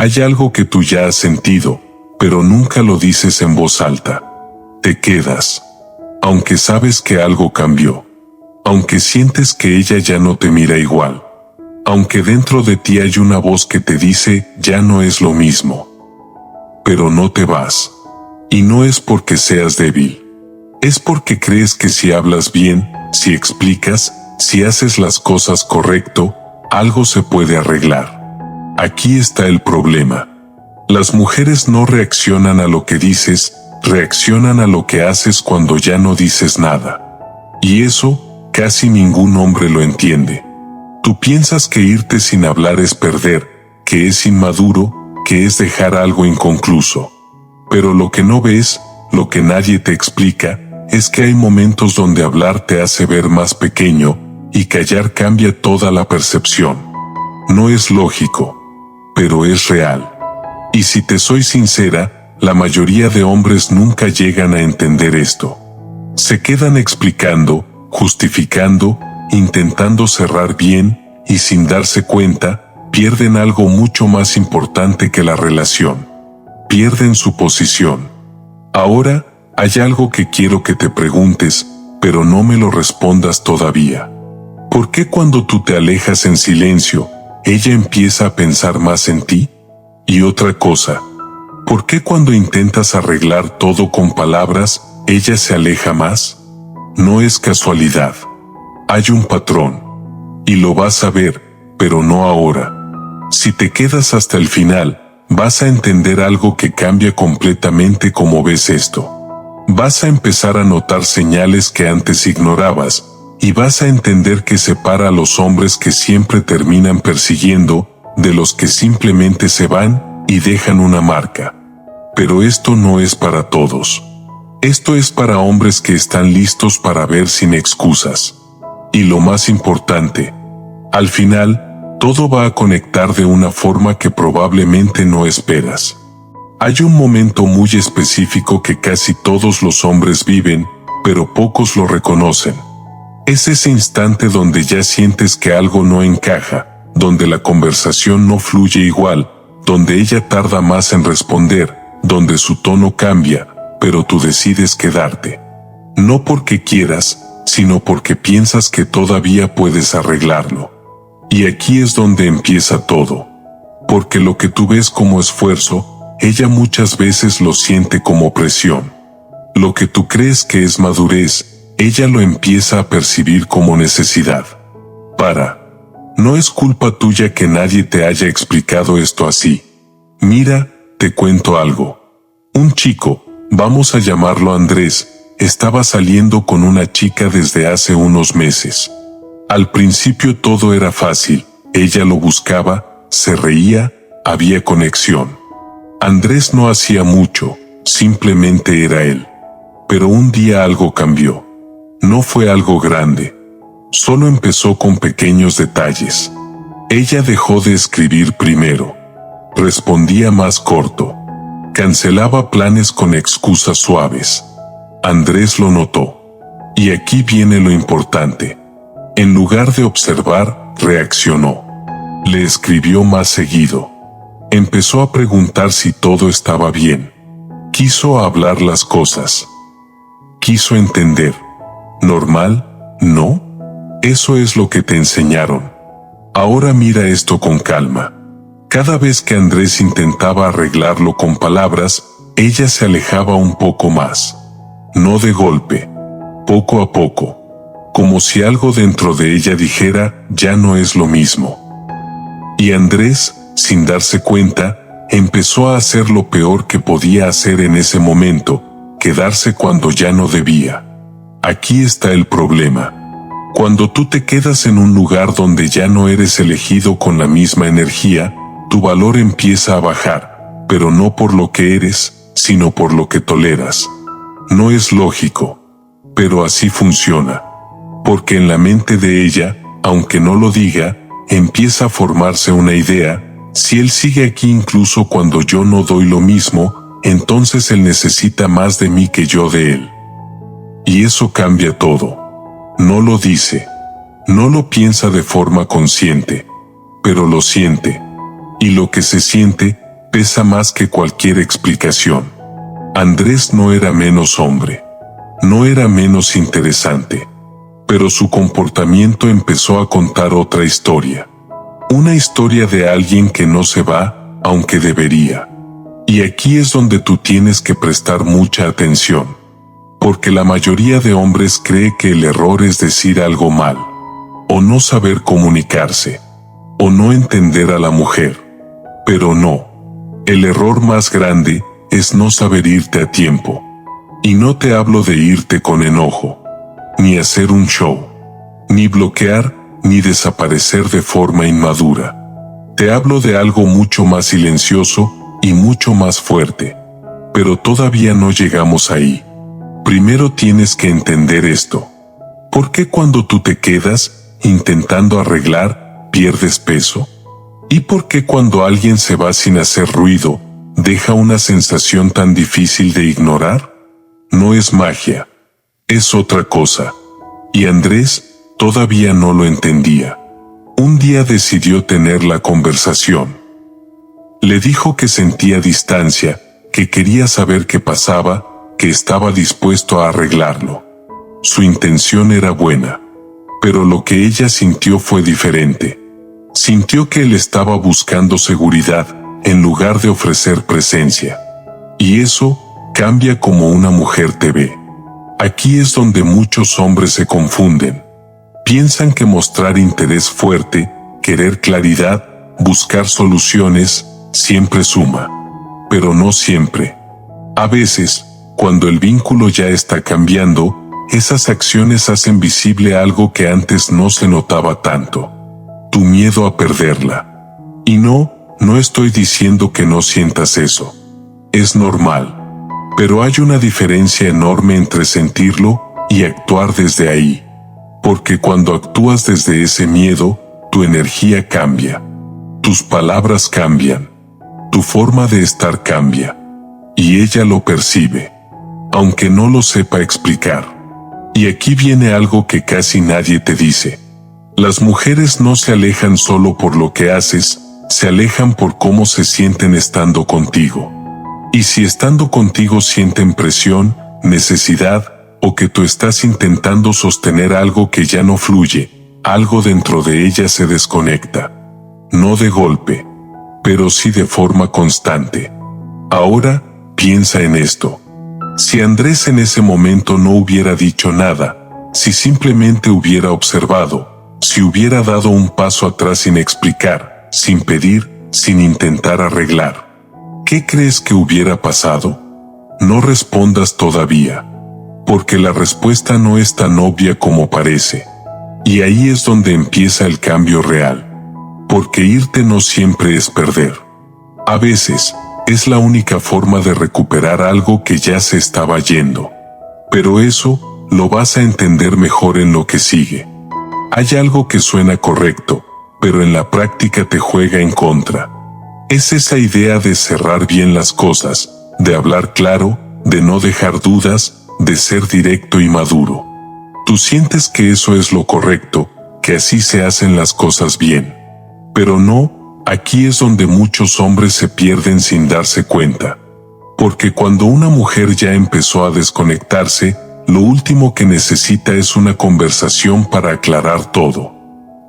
Hay algo que tú ya has sentido, pero nunca lo dices en voz alta. Te quedas. Aunque sabes que algo cambió. Aunque sientes que ella ya no te mira igual. Aunque dentro de ti hay una voz que te dice, ya no es lo mismo. Pero no te vas. Y no es porque seas débil. Es porque crees que si hablas bien, si explicas, si haces las cosas correcto, algo se puede arreglar. Aquí está el problema. Las mujeres no reaccionan a lo que dices, reaccionan a lo que haces cuando ya no dices nada. Y eso, casi ningún hombre lo entiende. Tú piensas que irte sin hablar es perder, que es inmaduro, que es dejar algo inconcluso. Pero lo que no ves, lo que nadie te explica, es que hay momentos donde hablar te hace ver más pequeño, y callar cambia toda la percepción. No es lógico, pero es real. Y si te soy sincera, la mayoría de hombres nunca llegan a entender esto. Se quedan explicando, justificando, intentando cerrar bien, y sin darse cuenta, pierden algo mucho más importante que la relación. Pierden su posición. Ahora, hay algo que quiero que te preguntes, pero no me lo respondas todavía. ¿Por qué cuando tú te alejas en silencio, ella empieza a pensar más en ti? Y otra cosa, ¿por qué cuando intentas arreglar todo con palabras, ella se aleja más? No es casualidad. Hay un patrón. Y lo vas a ver, pero no ahora. Si te quedas hasta el final, vas a entender algo que cambia completamente cómo ves esto. Vas a empezar a notar señales que antes ignorabas, y vas a entender que separa a los hombres que siempre terminan persiguiendo, de los que simplemente se van y dejan una marca. Pero esto no es para todos. Esto es para hombres que están listos para ver sin excusas. Y lo más importante, al final, todo va a conectar de una forma que probablemente no esperas. Hay un momento muy específico que casi todos los hombres viven, pero pocos lo reconocen. Es ese instante donde ya sientes que algo no encaja, donde la conversación no fluye igual, donde ella tarda más en responder, donde su tono cambia, pero tú decides quedarte. No porque quieras, sino porque piensas que todavía puedes arreglarlo. Y aquí es donde empieza todo. Porque lo que tú ves como esfuerzo, ella muchas veces lo siente como presión. Lo que tú crees que es madurez, ella lo empieza a percibir como necesidad. No es culpa tuya que nadie te haya explicado esto así. Mira, te cuento algo. Un chico, vamos a llamarlo Andrés, estaba saliendo con una chica desde hace unos meses. Al principio todo era fácil, ella lo buscaba, se reía, había conexión. Andrés no hacía mucho, simplemente era él. Pero un día algo cambió. No fue algo grande. Solo empezó con pequeños detalles. Ella dejó de escribir primero. Respondía más corto. Cancelaba planes con excusas suaves. Andrés lo notó. Y aquí viene lo importante. En lugar de observar, reaccionó. Le escribió más seguido. Empezó a preguntar si todo estaba bien. Quiso hablar las cosas. Quiso entender. ¿Normal? ¿No? Eso es lo que te enseñaron. Ahora mira esto con calma. Cada vez que Andrés intentaba arreglarlo con palabras, ella se alejaba un poco más. No de golpe. Poco a poco. Como si algo dentro de ella dijera, ya no es lo mismo. Y Andrés, sin darse cuenta, empezó a hacer lo peor que podía hacer en ese momento, quedarse cuando ya no debía. Aquí está el problema. Cuando tú te quedas en un lugar donde ya no eres elegido con la misma energía, tu valor empieza a bajar, pero no por lo que eres, sino por lo que toleras. No es lógico, pero así funciona. Porque en la mente de ella, aunque no lo diga, empieza a formarse una idea: si él sigue aquí incluso cuando yo no doy lo mismo, entonces él necesita más de mí que yo de él. Y eso cambia todo. No lo dice. No lo piensa de forma consciente. Pero lo siente. Y lo que se siente, pesa más que cualquier explicación. Andrés no era menos hombre. No era menos interesante. Pero su comportamiento empezó a contar otra historia. Una historia de alguien que no se va, aunque debería. Y aquí es donde tú tienes que prestar mucha atención. Porque la mayoría de hombres cree que el error es decir algo mal, o no saber comunicarse, o no entender a la mujer. Pero no. El error más grande es no saber irte a tiempo. Y no te hablo de irte con enojo, ni hacer un show, ni bloquear, ni desaparecer de forma inmadura. Te hablo de algo mucho más silencioso y mucho más fuerte. Pero todavía no llegamos ahí. Primero tienes que entender esto. ¿Por qué cuando tú te quedas intentando arreglar, pierdes peso? ¿Y por qué cuando alguien se va sin hacer ruido, deja una sensación tan difícil de ignorar? No es magia. Es otra cosa. Y Andrés todavía no lo entendía. Un día decidió tener la conversación. Le dijo que sentía distancia, que quería saber qué pasaba, que estaba dispuesto a arreglarlo. Su intención era buena. Pero lo que ella sintió fue diferente. Sintió que él estaba buscando seguridad, en lugar de ofrecer presencia. Y eso cambia como una mujer te ve. Aquí es donde muchos hombres se confunden. Piensan que mostrar interés fuerte, querer claridad, buscar soluciones, siempre suma. Pero no siempre. A veces, cuando el vínculo ya está cambiando, esas acciones hacen visible algo que antes no se notaba tanto. Tu miedo a perderla. Y no estoy diciendo que no sientas eso. Es normal. Pero hay una diferencia enorme entre sentirlo y actuar desde ahí. Porque cuando actúas desde ese miedo, tu energía cambia. Tus palabras cambian. Tu forma de estar cambia. Y ella lo percibe. Aunque no lo sepa explicar. Y aquí viene algo que casi nadie te dice. Las mujeres no se alejan solo por lo que haces, se alejan por cómo se sienten estando contigo. Y si estando contigo sienten presión, necesidad, o que tú estás intentando sostener algo que ya no fluye, algo dentro de ella se desconecta. No de golpe, pero sí de forma constante. Ahora, piensa en esto. Si Andrés en ese momento no hubiera dicho nada, si simplemente hubiera observado, si hubiera dado un paso atrás sin explicar, sin pedir, sin intentar arreglar, ¿qué crees que hubiera pasado? No respondas todavía. Porque la respuesta no es tan obvia como parece. Y ahí es donde empieza el cambio real. Porque irte no siempre es perder. A veces, es la única forma de recuperar algo que ya se estaba yendo. Pero eso, lo vas a entender mejor en lo que sigue. Hay algo que suena correcto, pero en la práctica te juega en contra. Es esa idea de cerrar bien las cosas, de hablar claro, de no dejar dudas, de ser directo y maduro. Tú sientes que eso es lo correcto, que así se hacen las cosas bien. Pero no, aquí es donde muchos hombres se pierden sin darse cuenta. Porque cuando una mujer ya empezó a desconectarse, lo último que necesita es una conversación para aclarar todo.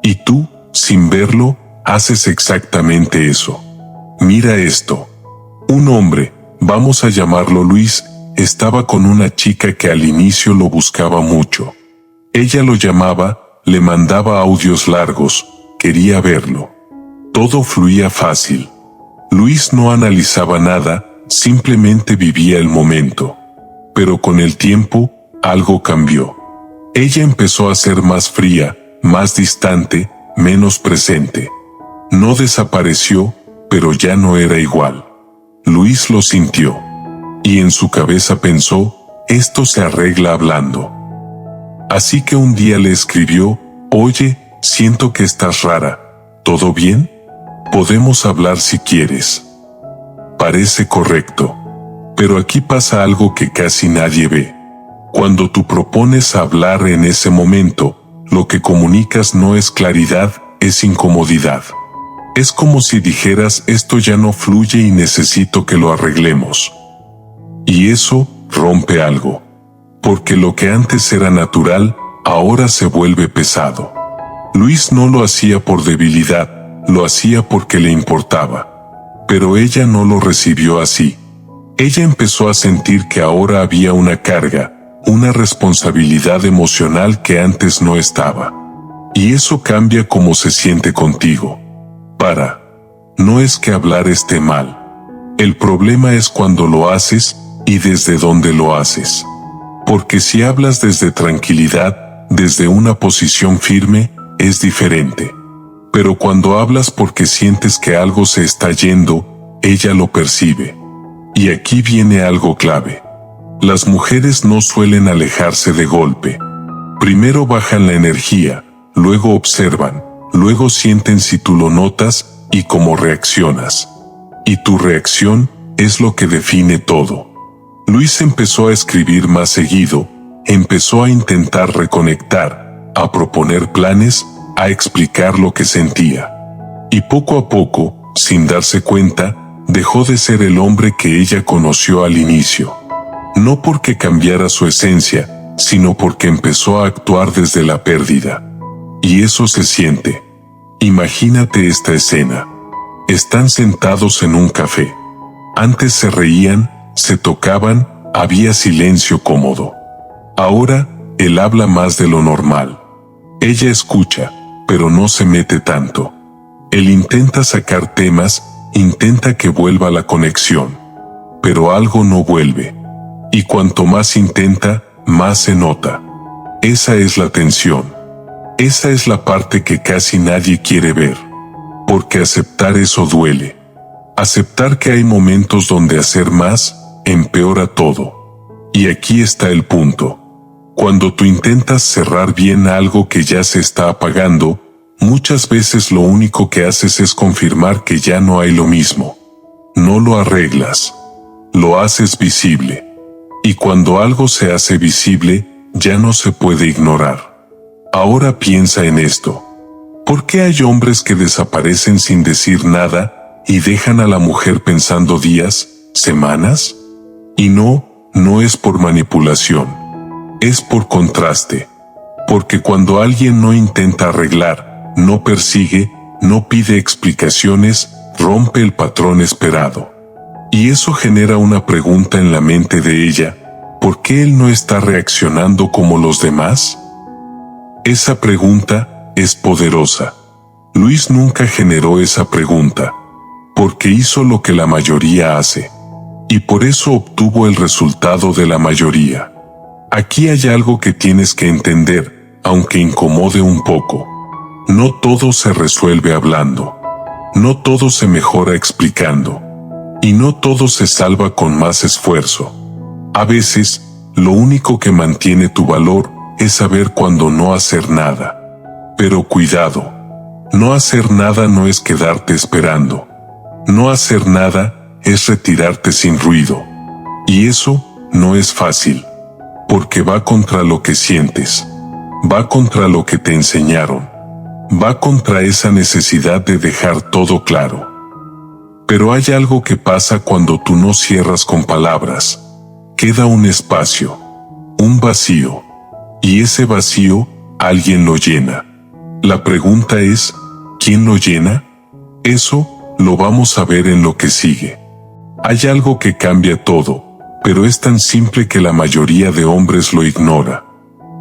Y tú, sin verlo, haces exactamente eso. Mira esto. Un hombre, vamos a llamarlo Luis, estaba con una chica que al inicio lo buscaba mucho. Ella lo llamaba, le mandaba audios largos, quería verlo. Todo fluía fácil. Luis no analizaba nada, simplemente vivía el momento. Pero con el tiempo, algo cambió. Ella empezó a ser más fría, más distante, menos presente. No desapareció, pero ya no era igual. Luis lo sintió. Y en su cabeza pensó, esto se arregla hablando. Así que un día le escribió, oye, siento que estás rara, ¿todo bien? Podemos hablar si quieres. Parece correcto. Pero aquí pasa algo que casi nadie ve. Cuando tú propones hablar en ese momento, lo que comunicas no es claridad, es incomodidad. Es como si dijeras esto ya no fluye y necesito que lo arreglemos. Y eso rompe algo. Porque lo que antes era natural, ahora se vuelve pesado. Luis no lo hacía por debilidad, lo hacía porque le importaba. Pero ella no lo recibió así. Ella empezó a sentir que ahora había una carga, una responsabilidad emocional que antes no estaba. Y eso cambia cómo se siente contigo. No es que hablar esté mal. El problema es cuando lo haces y desde dónde lo haces. Porque si hablas desde tranquilidad, desde una posición firme, es diferente. Pero cuando hablas porque sientes que algo se está yendo, ella lo percibe. Y aquí viene algo clave. Las mujeres no suelen alejarse de golpe. Primero bajan la energía, luego observan, luego sienten si tú lo notas y cómo reaccionas. Y tu reacción es lo que define todo. Luis empezó a escribir más seguido, empezó a intentar reconectar, a proponer planes, a explicar lo que sentía. Y poco a poco, sin darse cuenta, dejó de ser el hombre que ella conoció al inicio. No porque cambiara su esencia, sino porque empezó a actuar desde la pérdida. Y eso se siente. Imagínate esta escena. Están sentados en un café. Antes se reían, se tocaban, había silencio cómodo. Ahora, él habla más de lo normal. Ella escucha, pero no se mete tanto. Él intenta sacar temas, intenta que vuelva la conexión. Pero algo no vuelve. Y cuanto más intenta, más se nota. Esa es la tensión. Esa es la parte que casi nadie quiere ver. Porque aceptar eso duele. Aceptar que hay momentos donde hacer más empeora todo. Y aquí está el punto. Cuando tú intentas cerrar bien algo que ya se está apagando, muchas veces lo único que haces es confirmar que ya no hay lo mismo. No lo arreglas. Lo haces visible. Y cuando algo se hace visible, ya no se puede ignorar. Ahora piensa en esto. ¿Por qué hay hombres que desaparecen sin decir nada y dejan a la mujer pensando días, semanas? Y no es por manipulación. Es por contraste. Porque cuando alguien no intenta arreglar, no persigue, no pide explicaciones, rompe el patrón esperado. Y eso genera una pregunta en la mente de ella: ¿por qué él no está reaccionando como los demás? Esa pregunta es poderosa. Luis nunca generó esa pregunta, porque hizo lo que la mayoría hace. Y por eso obtuvo el resultado de la mayoría. Aquí hay algo que tienes que entender, aunque incomode un poco. No todo se resuelve hablando. No todo se mejora explicando. Y no todo se salva con más esfuerzo. A veces, lo único que mantiene tu valor es saber cuándo no hacer nada. Pero cuidado. No hacer nada no es quedarte esperando. No hacer nada es retirarte sin ruido. Y eso no es fácil. Porque va contra lo que sientes. Va contra lo que te enseñaron. Va contra esa necesidad de dejar todo claro. Pero hay algo que pasa cuando tú no cierras con palabras. Queda un espacio. Un vacío. Y ese vacío, alguien lo llena. La pregunta es, ¿quién lo llena? Eso lo vamos a ver en lo que sigue. Hay algo que cambia todo, pero es tan simple que la mayoría de hombres lo ignora.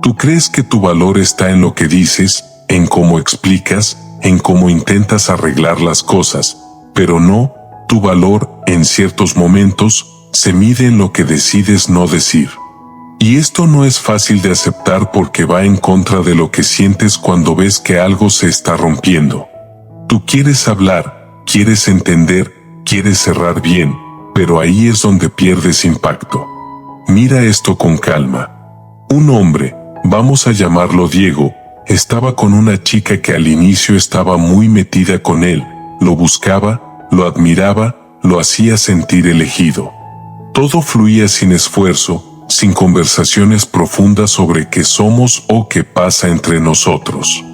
Tú crees que tu valor está en lo que dices, en cómo explicas, en cómo intentas arreglar las cosas, pero no, tu valor, en ciertos momentos, se mide en lo que decides no decir. Y esto no es fácil de aceptar porque va en contra de lo que sientes cuando ves que algo se está rompiendo. Tú quieres hablar, quieres entender, quieres cerrar bien, pero ahí es donde pierdes impacto. Mira esto con calma. Un hombre, vamos a llamarlo Diego, estaba con una chica que al inicio estaba muy metida con él, lo buscaba, lo admiraba, lo hacía sentir elegido. Todo fluía sin esfuerzo, sin conversaciones profundas sobre qué somos o qué pasa entre nosotros.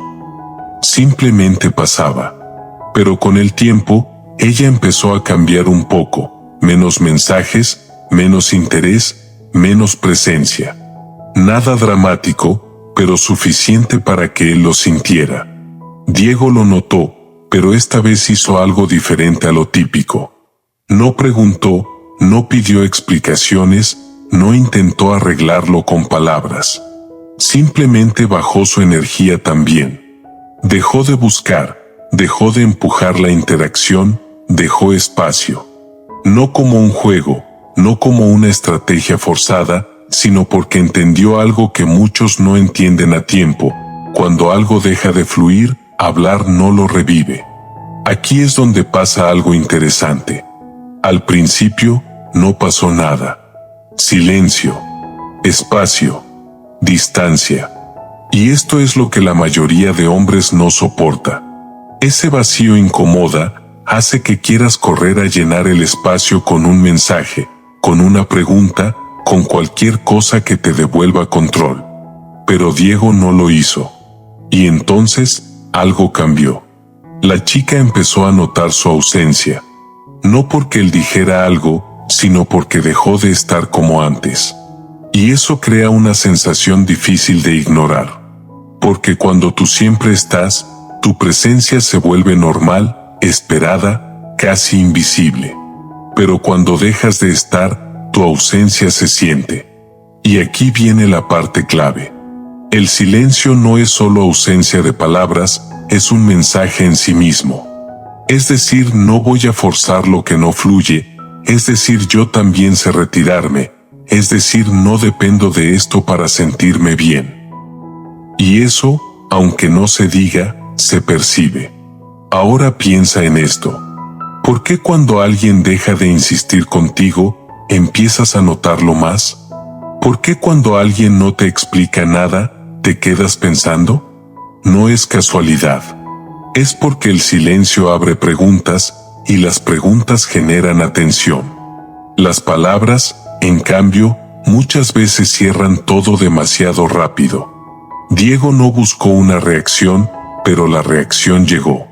Simplemente pasaba. Pero con el tiempo, ella empezó a cambiar un poco, menos mensajes, menos interés, menos presencia. Nada dramático, pero suficiente para que él lo sintiera. Diego lo notó, pero esta vez hizo algo diferente a lo típico. No preguntó, no pidió explicaciones, no intentó arreglarlo con palabras. Simplemente bajó su energía también. Dejó de buscar, dejó de empujar la interacción, dejó espacio. No como un juego, no como una estrategia forzada, sino porque entendió algo que muchos no entienden a tiempo. Cuando algo deja de fluir, hablar no lo revive. Aquí es donde pasa algo interesante. Al principio, no pasó nada. Silencio, espacio, distancia. Y esto es lo que la mayoría de hombres no soporta. Ese vacío incomoda, hace que quieras correr a llenar el espacio con un mensaje, con una pregunta, con cualquier cosa que te devuelva control. Pero Diego no lo hizo. Y entonces, algo cambió. La chica empezó a notar su ausencia. No porque él dijera algo, sino porque dejó de estar como antes. Y eso crea una sensación difícil de ignorar. Porque cuando tú siempre estás, tu presencia se vuelve normal, esperada, casi invisible. Pero cuando dejas de estar, tu ausencia se siente. Y aquí viene la parte clave. El silencio no es solo ausencia de palabras, es un mensaje en sí mismo. Es decir, no voy a forzar lo que no fluye, es decir, yo también sé retirarme, es decir, no dependo de esto para sentirme bien. Y eso, aunque no se diga, se percibe. Ahora piensa en esto. ¿Por qué cuando alguien deja de insistir contigo, empiezas a notarlo más? ¿Por qué cuando alguien no te explica nada, te quedas pensando? No es casualidad. Es porque el silencio abre preguntas, y las preguntas generan atención. Las palabras, en cambio, muchas veces cierran todo demasiado rápido. Diego no buscó una reacción, pero la reacción llegó.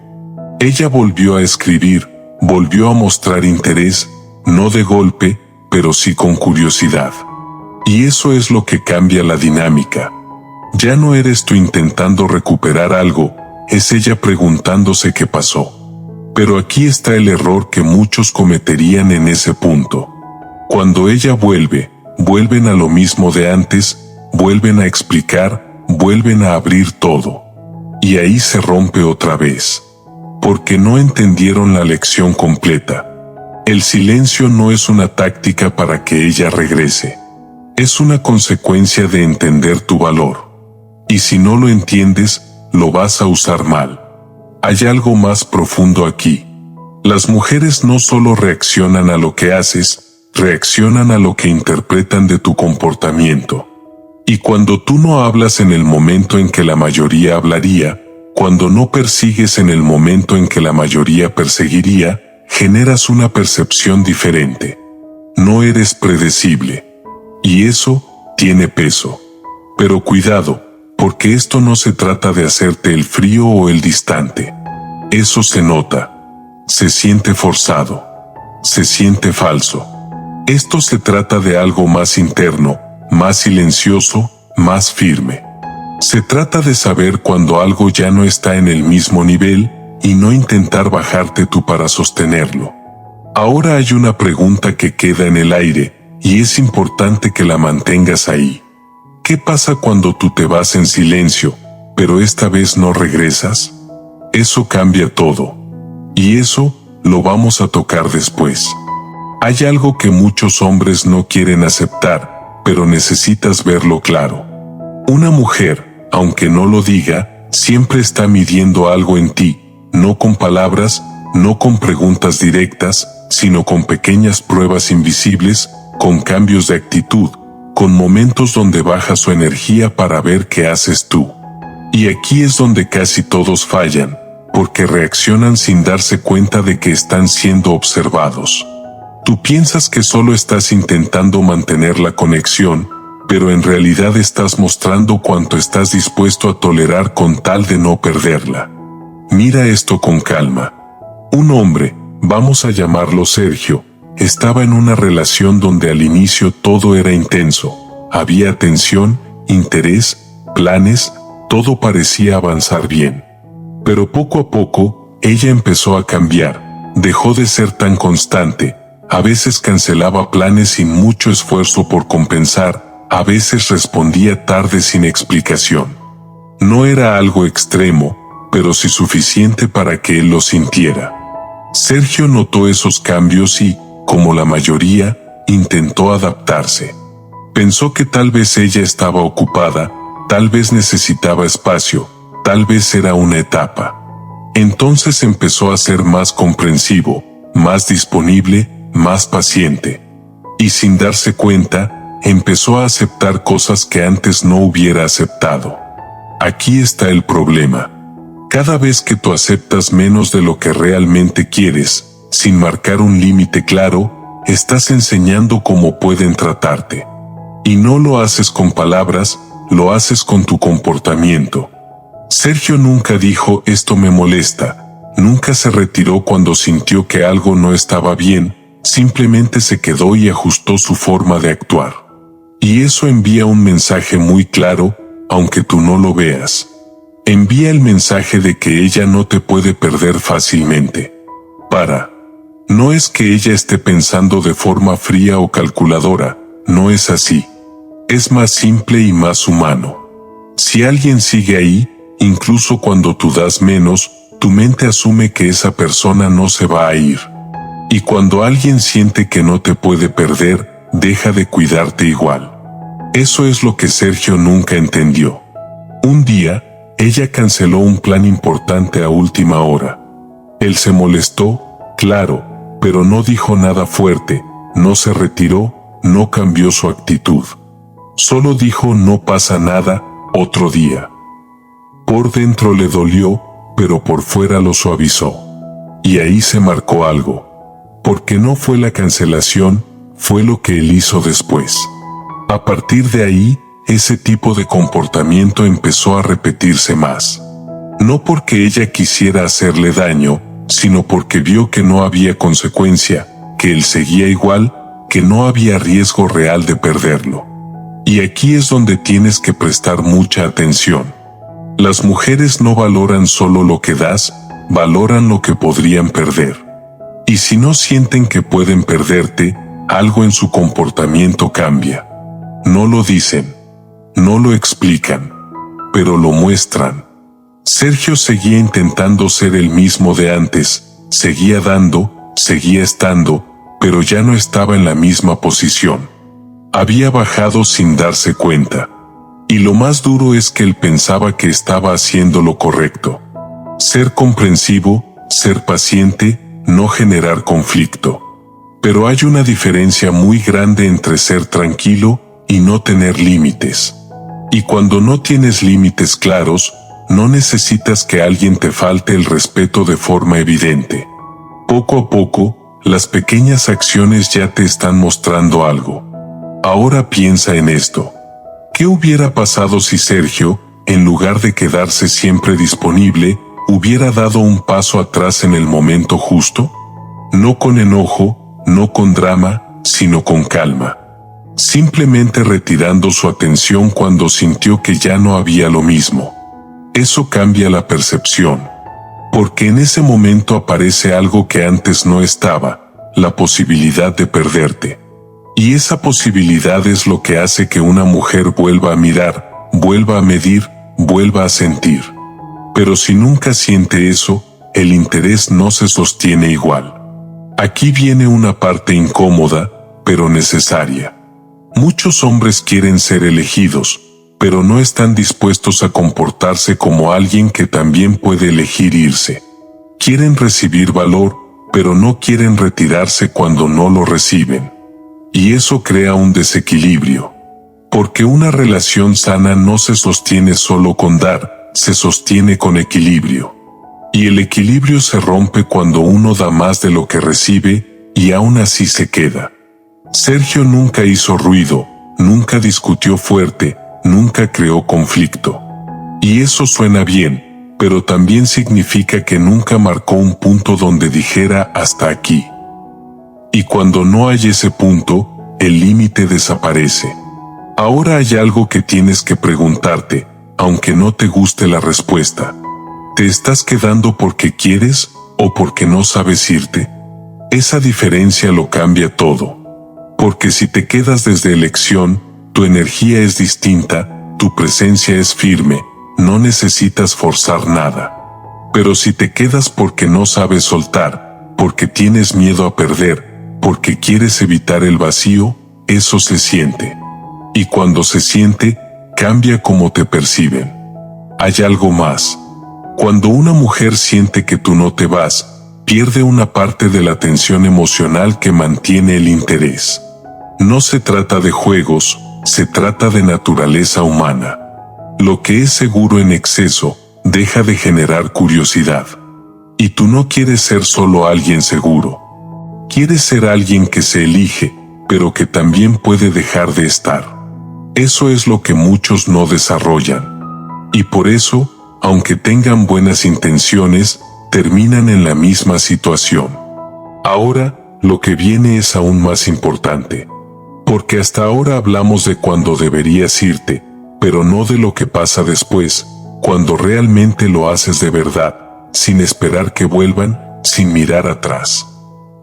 Ella volvió a escribir, volvió a mostrar interés, no de golpe, pero sí con curiosidad. Y eso es lo que cambia la dinámica. Ya no eres tú intentando recuperar algo, es ella preguntándose qué pasó. Pero aquí está el error que muchos cometerían en ese punto. Cuando ella vuelve, vuelven a lo mismo de antes, vuelven a explicar, vuelven a abrir todo. Y ahí se rompe otra vez. Porque no entendieron la lección completa. El silencio no es una táctica para que ella regrese. Es una consecuencia de entender tu valor. Y si no lo entiendes, lo vas a usar mal. Hay algo más profundo aquí. Las mujeres no solo reaccionan a lo que haces, reaccionan a lo que interpretan de tu comportamiento. Y cuando tú no hablas en el momento en que la mayoría hablaría, cuando no persigues en el momento en que la mayoría perseguiría, generas una percepción diferente. No eres predecible. Y eso tiene peso. Pero cuidado, porque esto no se trata de hacerte el frío o el distante. Eso se nota. Se siente forzado. Se siente falso. Esto se trata de algo más interno, más silencioso, más firme. Se trata de saber cuando algo ya no está en el mismo nivel y no intentar bajarte tú para sostenerlo. Ahora hay una pregunta que queda en el aire y es importante que la mantengas ahí. ¿Qué pasa cuando tú te vas en silencio, pero esta vez no regresas? Eso cambia todo. Y eso lo vamos a tocar después. Hay algo que muchos hombres no quieren aceptar, pero necesitas verlo claro. Una mujer, aunque no lo diga, siempre está midiendo algo en ti, no con palabras, no con preguntas directas, sino con pequeñas pruebas invisibles, con cambios de actitud, con momentos donde baja su energía para ver qué haces tú. Y aquí es donde casi todos fallan, porque reaccionan sin darse cuenta de que están siendo observados. Tú piensas que solo estás intentando mantener la conexión, pero en realidad estás mostrando cuánto estás dispuesto a tolerar con tal de no perderla. Mira esto con calma. Un hombre, vamos a llamarlo Sergio, estaba en una relación donde al inicio todo era intenso. Había atención, interés, planes, todo parecía avanzar bien. Pero poco a poco, ella empezó a cambiar, dejó de ser tan constante, a veces cancelaba planes sin mucho esfuerzo por compensar, a veces respondía tarde sin explicación. No era algo extremo, pero sí suficiente para que él lo sintiera. Sergio notó esos cambios y, como la mayoría, intentó adaptarse. Pensó que tal vez ella estaba ocupada, tal vez necesitaba espacio, tal vez era una etapa. Entonces empezó a ser más comprensivo, más disponible, más paciente. Y sin darse cuenta, empezó a aceptar cosas que antes no hubiera aceptado. Aquí está el problema. Cada vez que tú aceptas menos de lo que realmente quieres, sin marcar un límite claro, estás enseñando cómo pueden tratarte. Y no lo haces con palabras, lo haces con tu comportamiento. Sergio nunca dijo esto me molesta, nunca se retiró cuando sintió que algo no estaba bien, simplemente se quedó y ajustó su forma de actuar. Y eso envía un mensaje muy claro, aunque tú no lo veas. Envía el mensaje de que ella no te puede perder fácilmente. No es que ella esté pensando de forma fría o calculadora, no es así. Es más simple y más humano. Si alguien sigue ahí, incluso cuando tú das menos, tu mente asume que esa persona no se va a ir. Y cuando alguien siente que no te puede perder, deja de cuidarte igual. Eso es lo que Sergio nunca entendió. Un día, ella canceló un plan importante a última hora. Él se molestó, claro, pero no dijo nada fuerte, no se retiró, no cambió su actitud. Solo dijo no pasa nada, otro día. Por dentro le dolió, pero por fuera lo suavizó. Y ahí se marcó algo. Porque no fue la cancelación, fue lo que él hizo después. A partir de ahí, ese tipo de comportamiento empezó a repetirse más. No porque ella quisiera hacerle daño, sino porque vio que no había consecuencia, que él seguía igual, que no había riesgo real de perderlo. Y aquí es donde tienes que prestar mucha atención. Las mujeres no valoran solo lo que das, valoran lo que podrían perder. Y si no sienten que pueden perderte, algo en su comportamiento cambia. No lo dicen, no lo explican, pero lo muestran. Sergio seguía intentando ser el mismo de antes, seguía dando, seguía estando, pero ya no estaba en la misma posición. Había bajado sin darse cuenta. Y lo más duro es que él pensaba que estaba haciendo lo correcto. Ser comprensivo, ser paciente, no generar conflicto. Pero hay una diferencia muy grande entre ser tranquilo y no tener límites. Y cuando no tienes límites claros, no necesitas que alguien te falte el respeto de forma evidente. Poco a poco, las pequeñas acciones ya te están mostrando algo. Ahora piensa en esto. ¿Qué hubiera pasado si Sergio, en lugar de quedarse siempre disponible, hubiera dado un paso atrás en el momento justo? No con enojo, no con drama, sino con calma. Simplemente retirando su atención cuando sintió que ya no había lo mismo. Eso cambia la percepción. Porque en ese momento aparece algo que antes no estaba, la posibilidad de perderte. Y esa posibilidad es lo que hace que una mujer vuelva a mirar, vuelva a medir, vuelva a sentir. Pero si nunca siente eso, el interés no se sostiene igual. Aquí viene una parte incómoda, pero necesaria. Muchos hombres quieren ser elegidos, pero no están dispuestos a comportarse como alguien que también puede elegir irse. Quieren recibir valor, pero no quieren retirarse cuando no lo reciben. Y eso crea un desequilibrio. Porque una relación sana no se sostiene solo con dar, se sostiene con equilibrio. Y el equilibrio se rompe cuando uno da más de lo que recibe, y aún así se queda. Sergio nunca hizo ruido, nunca discutió fuerte, nunca creó conflicto. Y eso suena bien, pero también significa que nunca marcó un punto donde dijera hasta aquí. Y cuando no hay ese punto, el límite desaparece. Ahora hay algo que tienes que preguntarte, aunque no te guste la respuesta. ¿Te estás quedando porque quieres o porque no sabes irte? Esa diferencia lo cambia todo. Porque si te quedas desde elección, tu energía es distinta, tu presencia es firme, no necesitas forzar nada. Pero si te quedas porque no sabes soltar, porque tienes miedo a perder, porque quieres evitar el vacío, eso se siente. Y cuando se siente, cambia cómo te perciben. Hay algo más. Cuando una mujer siente que tú no te vas, pierde una parte de la tensión emocional que mantiene el interés. No se trata de juegos, se trata de naturaleza humana. Lo que es seguro en exceso, deja de generar curiosidad. Y tú no quieres ser solo alguien seguro. Quieres ser alguien que se elige, pero que también puede dejar de estar. Eso es lo que muchos no desarrollan. Y por eso, aunque tengan buenas intenciones, terminan en la misma situación. Ahora, lo que viene es aún más importante. Porque hasta ahora hablamos de cuando deberías irte, pero no de lo que pasa después, cuando realmente lo haces de verdad, sin esperar que vuelvan, sin mirar atrás.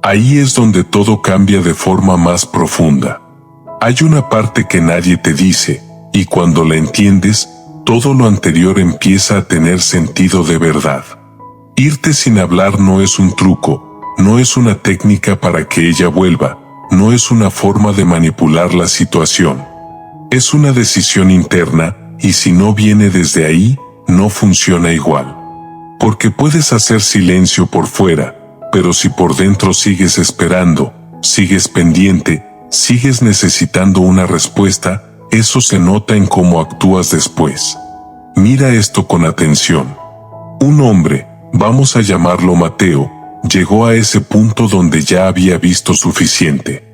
Ahí es donde todo cambia de forma más profunda. Hay una parte que nadie te dice, y cuando la entiendes, todo lo anterior empieza a tener sentido de verdad. Irte sin hablar no es un truco, no es una técnica para que ella vuelva, no es una forma de manipular la situación. Es una decisión interna, y si no viene desde ahí, no funciona igual. Porque puedes hacer silencio por fuera, pero si por dentro sigues esperando, sigues pendiente, sigues necesitando una respuesta, eso se nota en cómo actúas después. Mira esto con atención. Un hombre, vamos a llamarlo Mateo, llegó a ese punto donde ya había visto suficiente.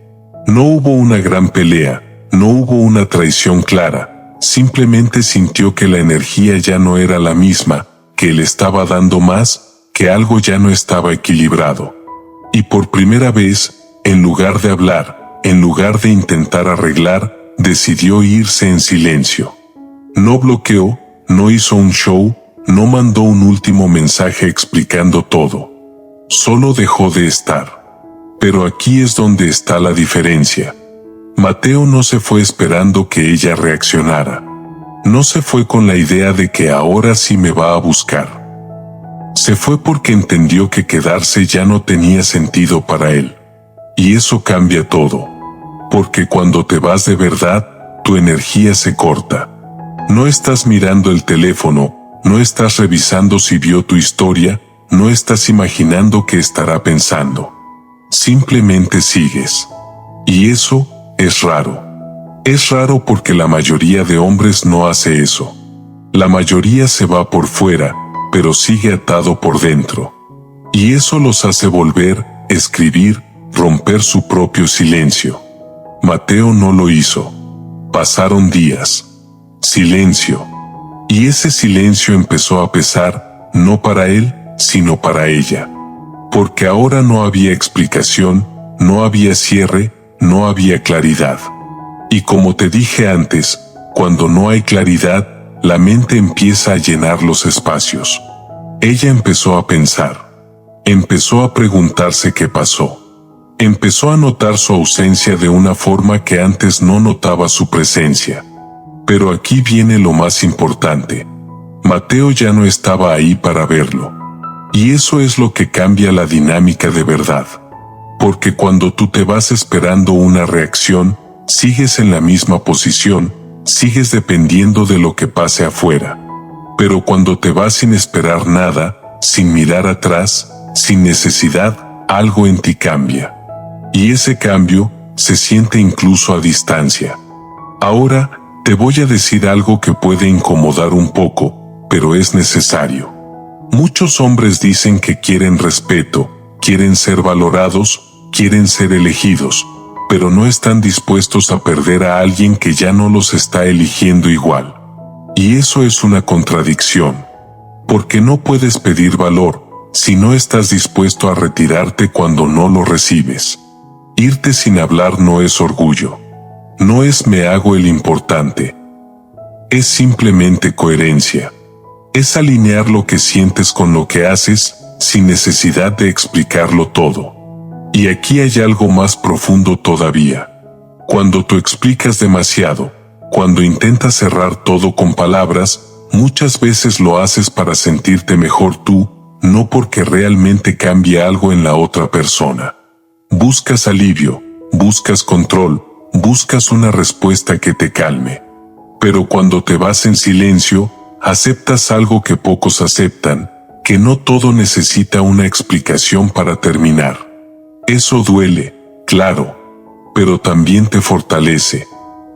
No hubo una gran pelea, no hubo una traición clara, simplemente sintió que la energía ya no era la misma, que él estaba dando más, que algo ya no estaba equilibrado. Y por primera vez, en lugar de hablar, en lugar de intentar arreglar, decidió irse en silencio. No bloqueó, no hizo un show, no mandó un último mensaje explicando todo. Solo dejó de estar. Pero aquí es donde está la diferencia. Mateo no se fue esperando que ella reaccionara. No se fue con la idea de que ahora sí me va a buscar. Se fue porque entendió que quedarse ya no tenía sentido para él. Y eso cambia todo. Porque cuando te vas de verdad, tu energía se corta. No estás mirando el teléfono, no estás revisando si vio tu historia, no estás imaginando qué estará pensando. Simplemente sigues. Y eso es raro. Es raro porque la mayoría de hombres no hace eso. La mayoría se va por fuera, pero sigue atado por dentro. Y eso los hace volver, escribir, romper su propio silencio. Mateo no lo hizo. Pasaron días. Silencio. Y ese silencio empezó a pesar, no para él, sino para ella. Porque ahora no había explicación, no había cierre, no había claridad. Y como te dije antes, cuando no hay claridad, la mente empieza a llenar los espacios. Ella empezó a pensar. Empezó a preguntarse qué pasó. Empezó a notar su ausencia de una forma que antes no notaba su presencia. Pero aquí viene lo más importante. Mateo ya no estaba ahí para verlo. Y eso es lo que cambia la dinámica de verdad. Porque cuando tú te vas esperando una reacción, sigues en la misma posición, sigues dependiendo de lo que pase afuera. Pero cuando te vas sin esperar nada, sin mirar atrás, sin necesidad, algo en ti cambia. Y ese cambio se siente incluso a distancia. Ahora, te voy a decir algo que puede incomodar un poco, pero es necesario. Muchos hombres dicen que quieren respeto, quieren ser valorados, quieren ser elegidos, pero no están dispuestos a perder a alguien que ya no los está eligiendo igual. Y eso es una contradicción. Porque no puedes pedir valor si no estás dispuesto a retirarte cuando no lo recibes. Irte sin hablar no es orgullo. No es me hago el importante. Es simplemente coherencia. Es alinear lo que sientes con lo que haces, sin necesidad de explicarlo todo. Y aquí hay algo más profundo todavía. Cuando tú explicas demasiado, cuando intentas cerrar todo con palabras, muchas veces lo haces para sentirte mejor tú, no porque realmente cambie algo en la otra persona. Buscas alivio, buscas control, buscas una respuesta que te calme. Pero cuando te vas en silencio, aceptas algo que pocos aceptan, que no todo necesita una explicación para terminar. Eso duele, claro, pero también te fortalece.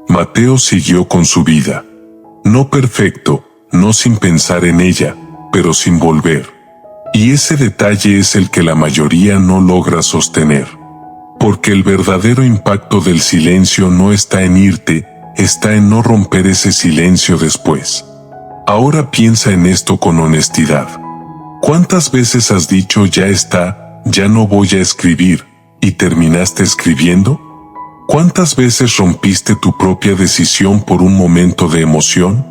Mateo siguió con su vida. No perfecto, no sin pensar en ella, pero sin volver. Y ese detalle es el que la mayoría no logra sostener. Porque el verdadero impacto del silencio no está en irte, está en no romper ese silencio después. Ahora piensa en esto con honestidad. ¿Cuántas veces has dicho ya está, ya no voy a escribir, y terminaste escribiendo? ¿Cuántas veces rompiste tu propia decisión por un momento de emoción?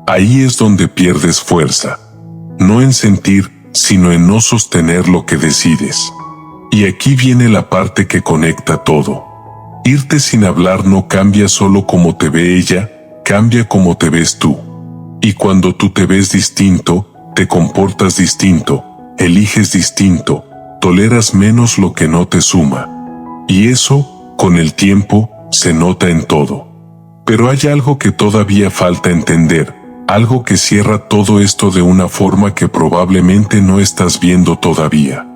Ahí es donde pierdes fuerza. No en sentir, sino en no sostener lo que decides. Y aquí viene la parte que conecta todo. Irte sin hablar no cambia solo cómo te ve ella, cambia cómo te ves tú. Y cuando tú te ves distinto, te comportas distinto, eliges distinto, toleras menos lo que no te suma. Y eso, con el tiempo, se nota en todo. Pero hay algo que todavía falta entender, algo que cierra todo esto de una forma que probablemente no estás viendo todavía.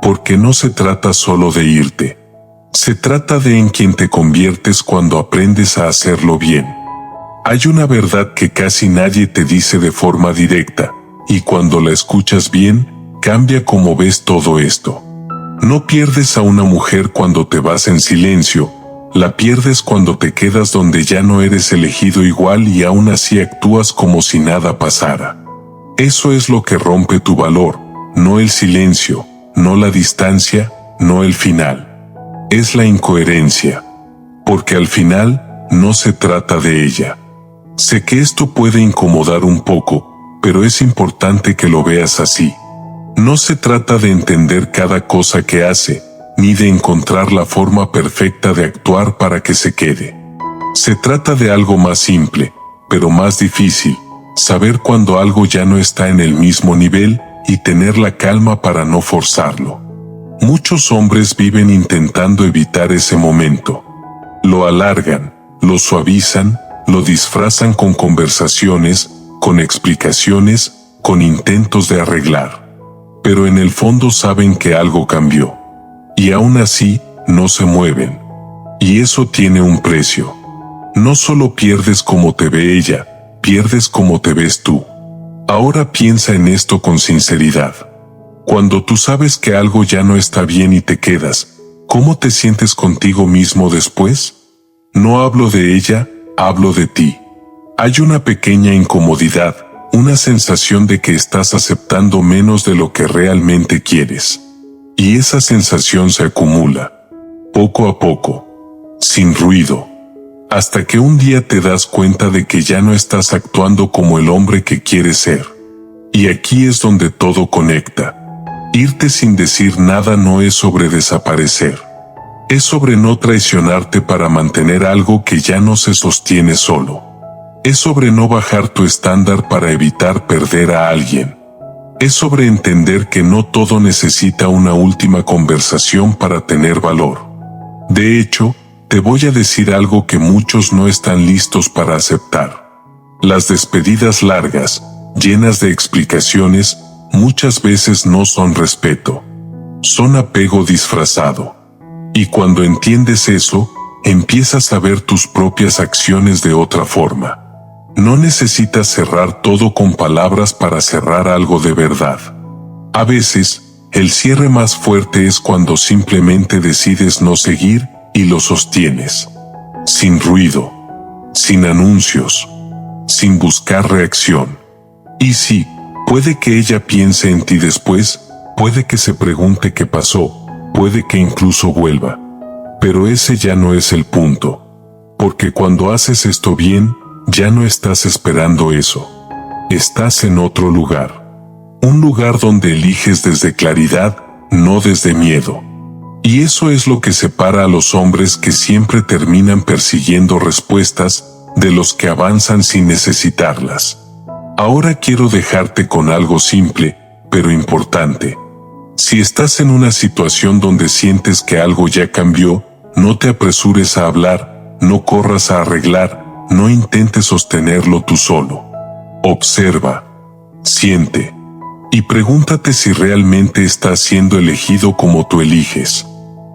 Porque no se trata solo de irte. Se trata de en quien te conviertes cuando aprendes a hacerlo bien. Hay una verdad que casi nadie te dice de forma directa, y cuando la escuchas bien, cambia cómo ves todo esto. No pierdes a una mujer cuando te vas en silencio, la pierdes cuando te quedas donde ya no eres elegido igual y aún así actúas como si nada pasara. Eso es lo que rompe tu valor, no el silencio, no la distancia, no el final. Es la incoherencia. Porque al final, no se trata de ella. Sé que esto puede incomodar un poco, pero es importante que lo veas así. No se trata de entender cada cosa que hace, ni de encontrar la forma perfecta de actuar para que se quede. Se trata de algo más simple, pero más difícil, saber cuando algo ya no está en el mismo nivel y tener la calma para no forzarlo. Muchos hombres viven intentando evitar ese momento. Lo alargan, lo suavizan, lo disfrazan con conversaciones, con explicaciones, con intentos de arreglar. Pero en el fondo saben que algo cambió. Y aún así, no se mueven. Y eso tiene un precio. No solo pierdes cómo te ve ella, pierdes cómo te ves tú. Ahora piensa en esto con sinceridad. Cuando tú sabes que algo ya no está bien y te quedas, ¿cómo te sientes contigo mismo después? No hablo de ella, hablo de ti. Hay una pequeña incomodidad, una sensación de que estás aceptando menos de lo que realmente quieres. Y esa sensación se acumula, poco a poco, sin ruido, hasta que un día te das cuenta de que ya no estás actuando como el hombre que quieres ser. Y aquí es donde todo conecta. Irte sin decir nada no es sobre desaparecer. Es sobre no traicionarte para mantener algo que ya no se sostiene solo. Es sobre no bajar tu estándar para evitar perder a alguien. Es sobre entender que no todo necesita una última conversación para tener valor. De hecho, te voy a decir algo que muchos no están listos para aceptar. Las despedidas largas, llenas de explicaciones, muchas veces no son respeto. Son apego disfrazado. Y cuando entiendes eso, empiezas a ver tus propias acciones de otra forma. No necesitas cerrar todo con palabras para cerrar algo de verdad. A veces, el cierre más fuerte es cuando simplemente decides no seguir y lo sostienes. Sin ruido, sin anuncios, sin buscar reacción. Y sí, Puede que ella piense en ti después, puede que se pregunte qué pasó, puede que incluso vuelva. Pero ese ya no es el punto. Porque cuando haces esto bien, ya no estás esperando eso. Estás en otro lugar. Un lugar donde eliges desde claridad, no desde miedo. Y eso es lo que separa a los hombres que siempre terminan persiguiendo respuestas de los que avanzan sin necesitarlas. Ahora quiero dejarte con algo simple, pero importante. Si estás en una situación donde sientes que algo ya cambió, no te apresures a hablar, no corras a arreglar, no intentes sostenerlo tú solo. Observa, siente, y pregúntate si realmente estás siendo elegido como tú eliges.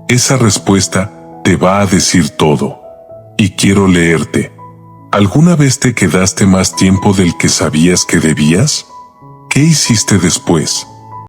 Esa respuesta te va a decir todo. Y quiero leerte. ¿Alguna vez te quedaste más tiempo del que sabías que debías? ¿Qué hiciste después?